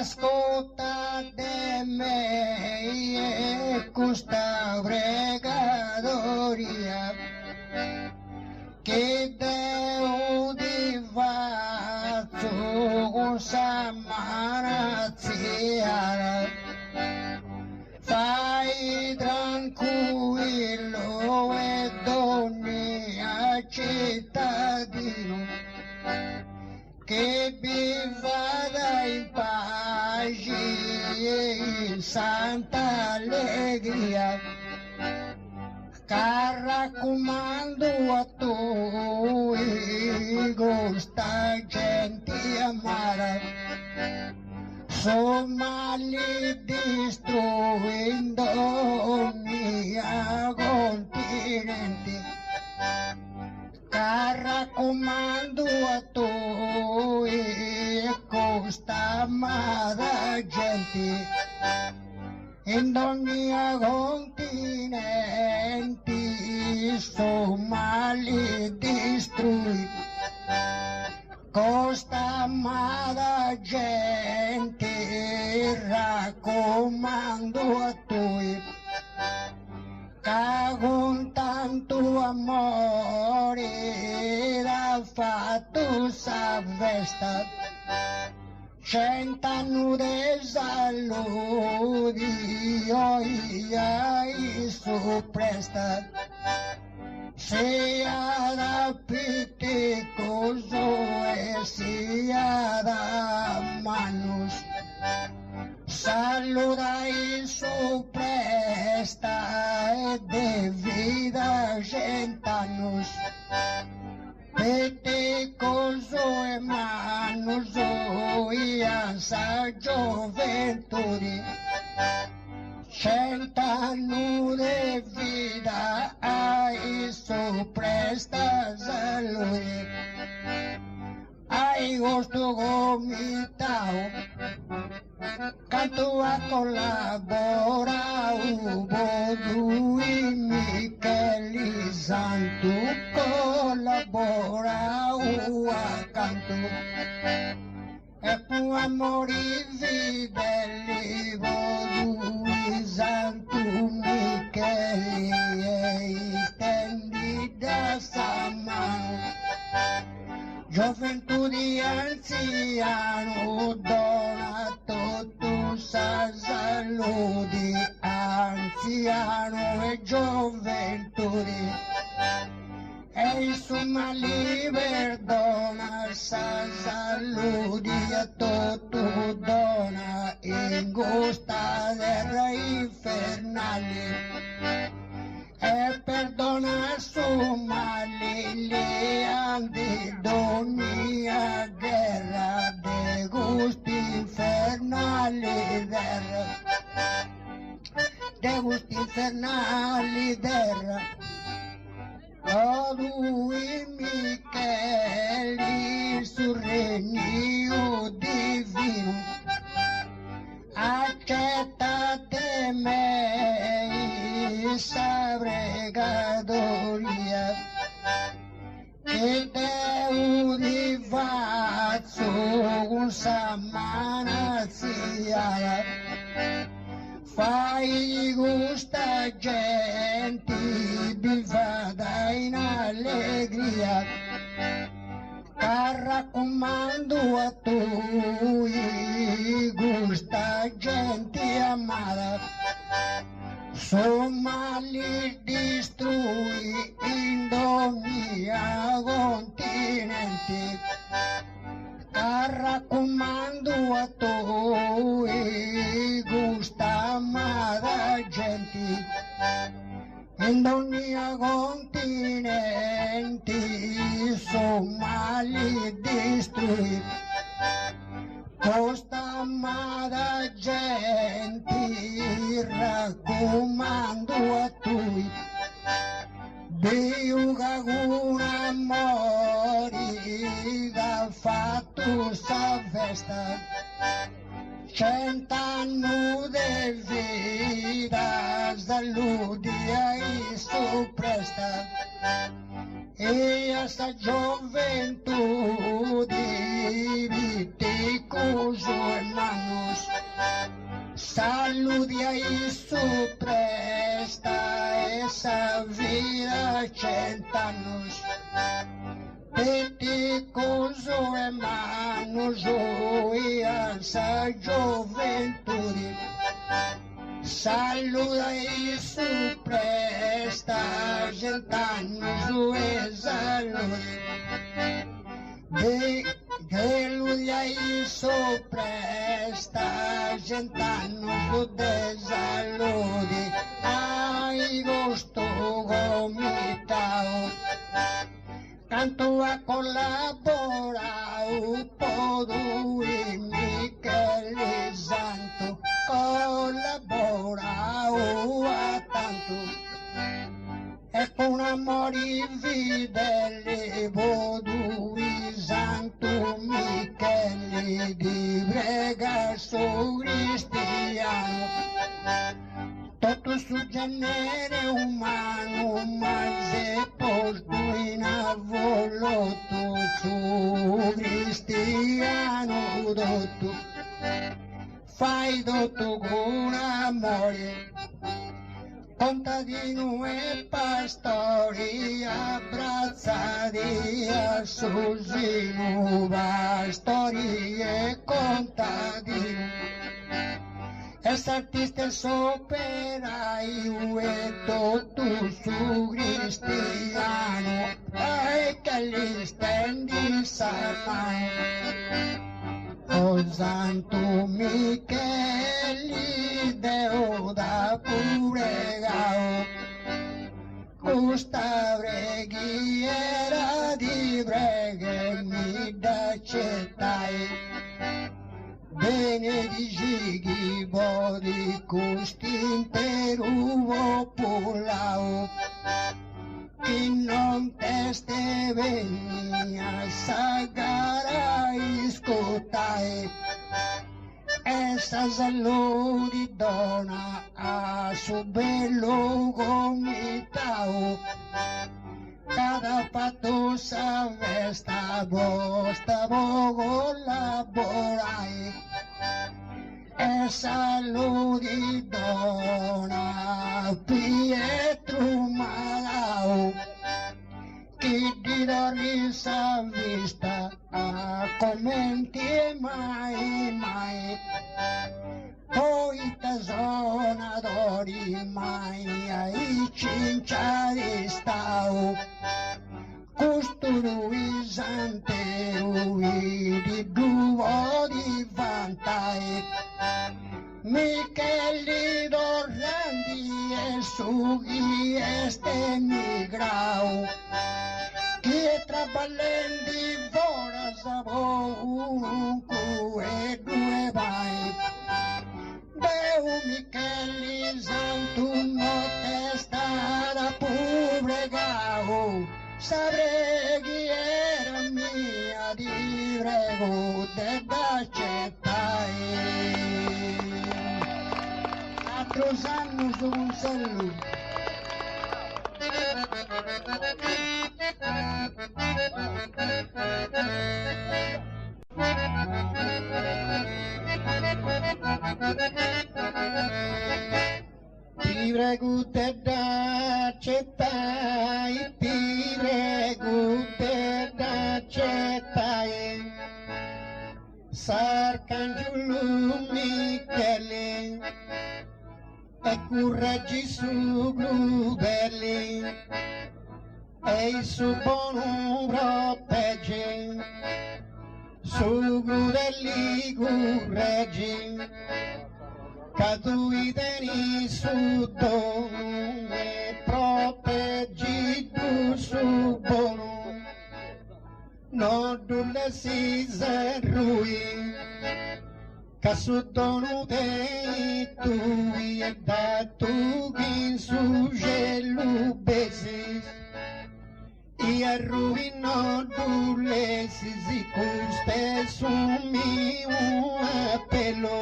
ascoltate me e questa pregadoria che Deo di faccio con samanazia fai tranquillo e donni a cittadino che vi vada in pace e in santa allegria, che raccomando a tu questa gente amara, somma li distruendo ogni continente. Che raccomando a tu questa amata gente in ogni continente insomma li distrui questa amata gente raccomando a tu che con tanto amore l'ha fatto sa festa 100 anni di saludi oi su presta sia da pitticoso e sia da manus saluda il su presta e de vida 100 anni pitticoso e manus e ansa gioventù 100 anni di vita hai su presta salute hai gusto gomitao canto a collaborare Bodui Micheli Santo collabora accanto e può amore fedeli Bodui Santo Micheli e stendi da Samano gioventù di anziano dona tutto sa salute anziano e gioventù e insomma liberdona sa salute a tutto dona in gusta terra infernale e perdona su mali le andi d'ogni guerra de gusti infernali de gusti infernali o lui Micheli sul regno divino accettate me sa pregadoria che Deo di faccio con samanazia fai questa gente vi vada in allegria che raccomando a tu questa gente amata somma li distrui in ogni continente che raccomando a tu questa amata gente in ogni continente somma li distrui questa amata gente raccomando a tu Dio che con amore ha fatto sa festa 100 anni di vita salute e su presta e a sta gioventù di vite coso e manos Saludia Isu presta essa vira 100 anos. Peticoso e manos e essa gioventù. Saluda Isu presta 100 anos e salude. Deludia Isu presta 100 anos de salude. Ai gosto gomitao. Canto a colaborar o povo e Michele Santo colaborar a tanto e con amore fedele vodo e Santo Michele di brega su cristiano tutto su genere umano ma se posto in avvolto su cristiano dotto fai dotto con amore contadino e pastori abbracciati a susino pastori e contadino es artista es operaio e tutto su cristiano ai che stendi sarmai o santo Michele deo da pregao questa preghiera di preghe mi d'accettai benedici chi vodi costintero popolao chi non teste venia sagara iscotai essa saludi dona a su bello gomitao cada pato sa vesta bosta bogo laborai e saludi dona Pietro Malao chi di risa vista a commenti mai mai poi ta zona d'ori mai ai cinciari stau costoro isantero di duo di vantai Michele Dorrandi e sughi este migrau che traballandi vora savo unque due vai Deu Michele Santo no testa da pubregau sabre chi era mia di prego de d'accettai altros annos do Gonçalo ti prego te d'accettai ti prego te d'accettai S'Arcangelo Michele e correggi su grubelli e il suo buono protegge su grudelli correggi che tu i teni su dono e proteggi tu su buono non dulle si zerrui che su dono te tu e da tu in su gelu besis e arruino dulle si custe su mio appello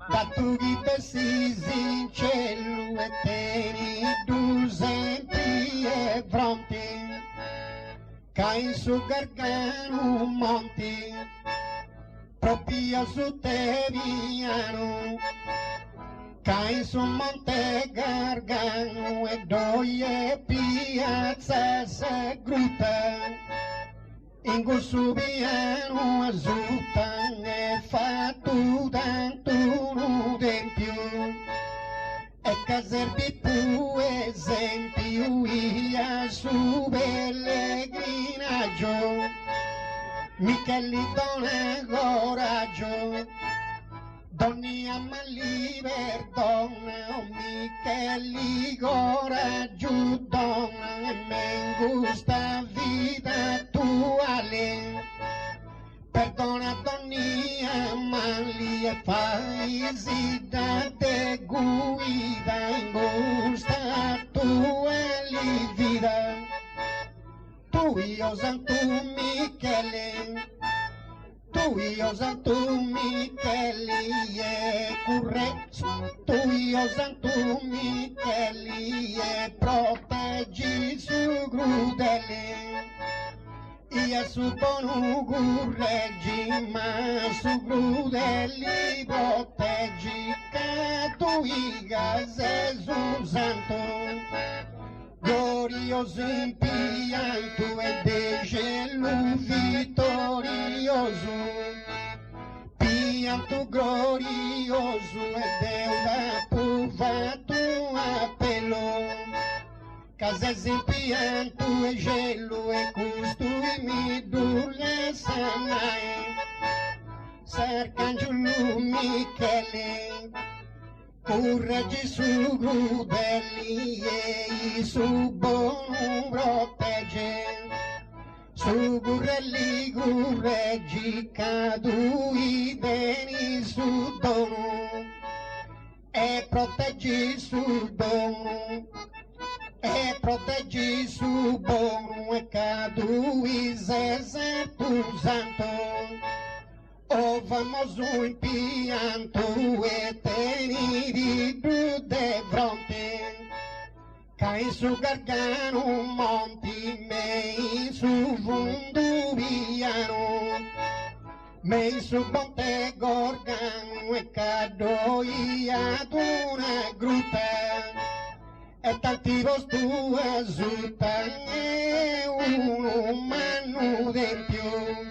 da tu chi besis in cielo e teni du sempre e pronti che in su gargano monti proprio su Teviano, cai su Monte Gargano e doie piazza Sagruta, in questo piano azzurro e fatto tanto un tempio, e che serve più esempio ia su pellegrinaggio, Micheli dona coraggio, donni ama liberdona, Micheli coraggio donna, e me gusta vita attuale, perdona donni amali e fai da te guida, in gusta attuale vita. Tu io santo Michele, tu io santo Michele, e curre, tu io santo Michele, e proteggi su crudele, io su buono curreggi, ma su crudeli proteggi, che tu iga Gesù santo. Glorioso impianto e degelo vittorioso, pianto glorioso e Deuda provato appello, casas in pianto e gelo e costui dulle sanai, Sarcangelo Michele, correggi su crudeli e su buono protegge, su currelli correggi cadui deni su dono, e proteggi su dono, e proteggi su buono, e cadui eserto santo. O famoso impianto e tenidi de fronte, cai su Gargano monti, mei su Funduviano, mei su Monte Gorgano e cadoi ad una gruta, e tanti vostru azutan e un umano d'empio.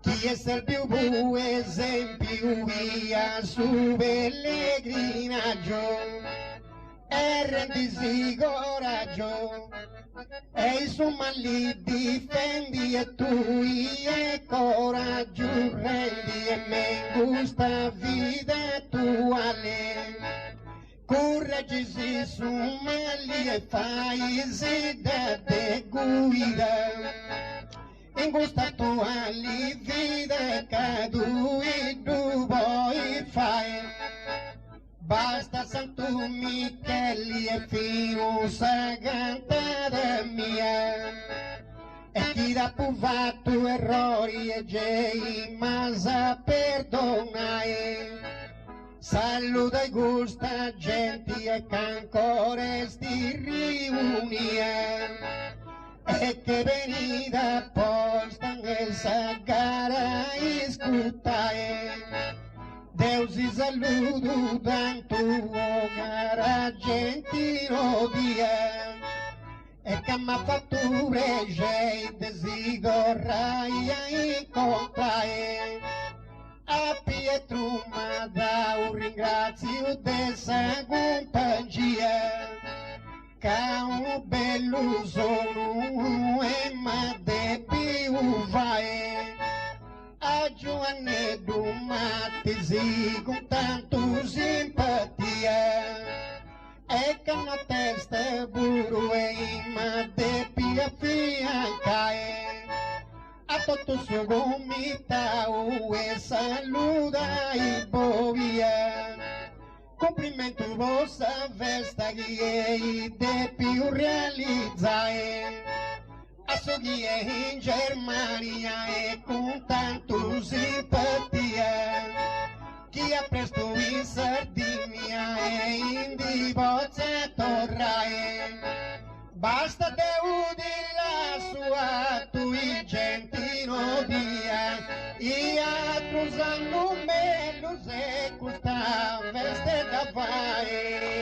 Chi è il più buon esempio via su pellegrinaggio, e rendisi coraggio, e insomma li difendi e tu e coraggio rendi, e me gusta vita attuale, correggisi su mali e fai da te guida. In questa tua vita che tu vuoi fare, basta Santo Michele e fino sa cantata mia, e chi da fatto errori e gei ma sa perdonare, saluta e gusta gente e che ancora sti riunia, e che venida posta nessa gara escutai, Deus e saludo tanto cara gente dia, e che m'ha fatto regge desiderai a incontrare, a Pietro ma da un ringrazio dessa compagnia, che un bello sono e ma de più vai, a Giovanni Dumattesi con tanto simpatia, e che una testa burro e ma de più affiancare, a tutto suo gomitao e saluta i bovia. Complimento vostra festa che de più realizzare, a so chi è in Germania e con tanto simpatia, chi ha presto in Sardegna e in Divozza torrai, basta te udire la sua tui gentino dia, e altro no meio se custa veste da vai